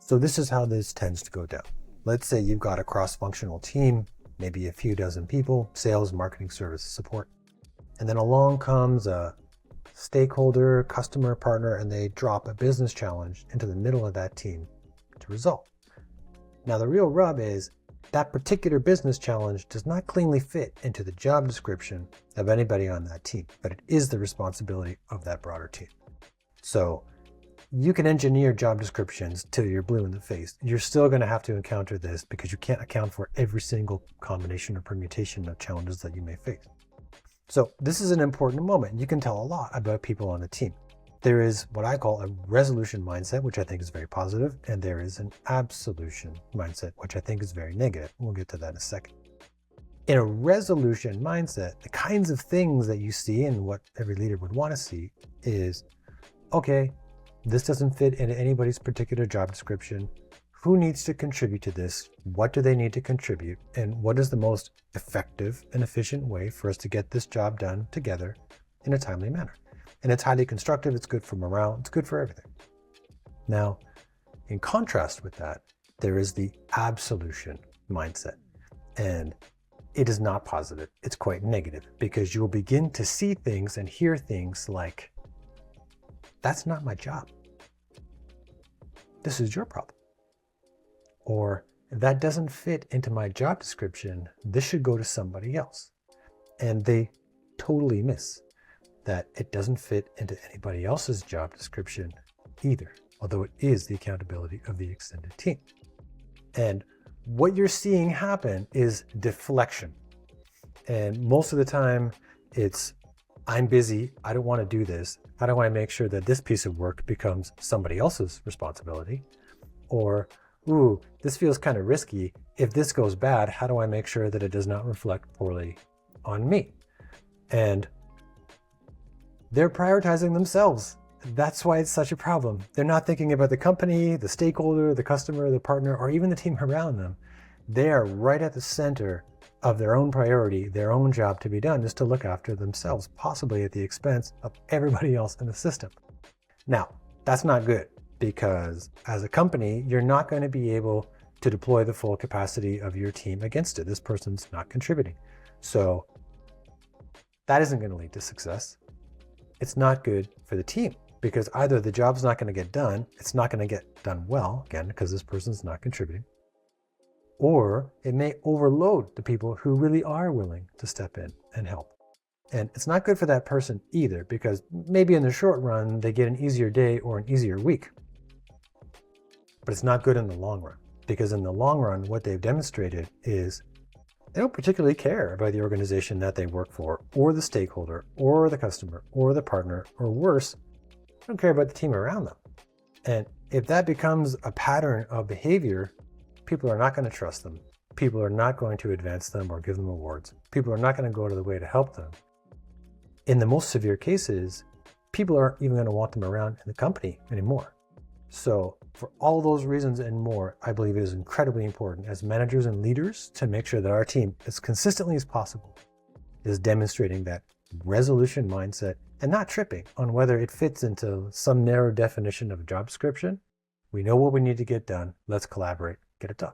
So this is how this tends to go down. Let's say you've got a cross-functional team, maybe a few dozen people, sales, marketing, service, support. And then along comes a stakeholder, customer, partner, and they drop a business challenge into the middle of that team to resolve. Now the real rub is that particular business challenge does not cleanly fit into the job description of anybody on that team, but it is the responsibility of that broader team. So you can engineer job descriptions till you're blue in the face. You're still going to have to encounter this because you can't account for every single combination or permutation of challenges that you may face. So this is an important moment. You can tell a lot about people on a team. There is what I call a resolution mindset, which I think is very positive, and there is an absolution mindset, which I think is very negative. We'll get to that in a second. In a resolution mindset, the kinds of things that you see and what every leader would want to see is, okay, this doesn't fit into anybody's particular job description. Who needs to contribute to this? What do they need to contribute? And what is the most effective and efficient way for us to get this job done together in a timely manner? And it's highly constructive, it's good for morale, it's good for everything. Now, in contrast with that, there is the absolution mindset. And it is not positive, it's quite negative, because you will begin to see things and hear things like, that's not my job. This is your problem. Or that doesn't fit into my job description. This should go to somebody else. And they totally miss that it doesn't fit into anybody else's job description either, although it is the accountability of the extended team. And what you're seeing happen is deflection. And most of the time it's, I'm busy, I don't want to do this. How do I make sure that this piece of work becomes somebody else's responsibility? Or, ooh, this feels kind of risky. If this goes bad, how do I make sure that it does not reflect poorly on me? And they're prioritizing themselves. That's why it's such a problem. They're not thinking about the company, the stakeholder, the customer, the partner, or even the team around them. They are right at the center of their own priority, their own job to be done is to look after themselves, possibly at the expense of everybody else in the system. Now, that's not good because as a company, you're not going to be able to deploy the full capacity of your team against it. This person's not contributing. So that isn't going to lead to success. It's not good for the team because either the job's not going to get done, it's not going to get done well, again, because this person's not contributing, or it may overload the people who really are willing to step in and help. And it's not good for that person either, because maybe in the short run, they get an easier day or an easier week. But it's not good in the long run, because in the long run, what they've demonstrated is they don't particularly care about the organization that they work for, or the stakeholder, or the customer, or the partner, or worse, they don't care about the team around them. And if that becomes a pattern of behavior, people are not going to trust them. People are not going to advance them or give them awards. People are not going to go out of the way to help them. In the most severe cases, people aren't even going to want them around in the company anymore. So for all those reasons and more, I believe it is incredibly important as managers and leaders to make sure that our team, as consistently as possible, is demonstrating that resolution mindset and not tripping on whether it fits into some narrow definition of a job description. We know what we need to get done. Let's collaborate, get it done.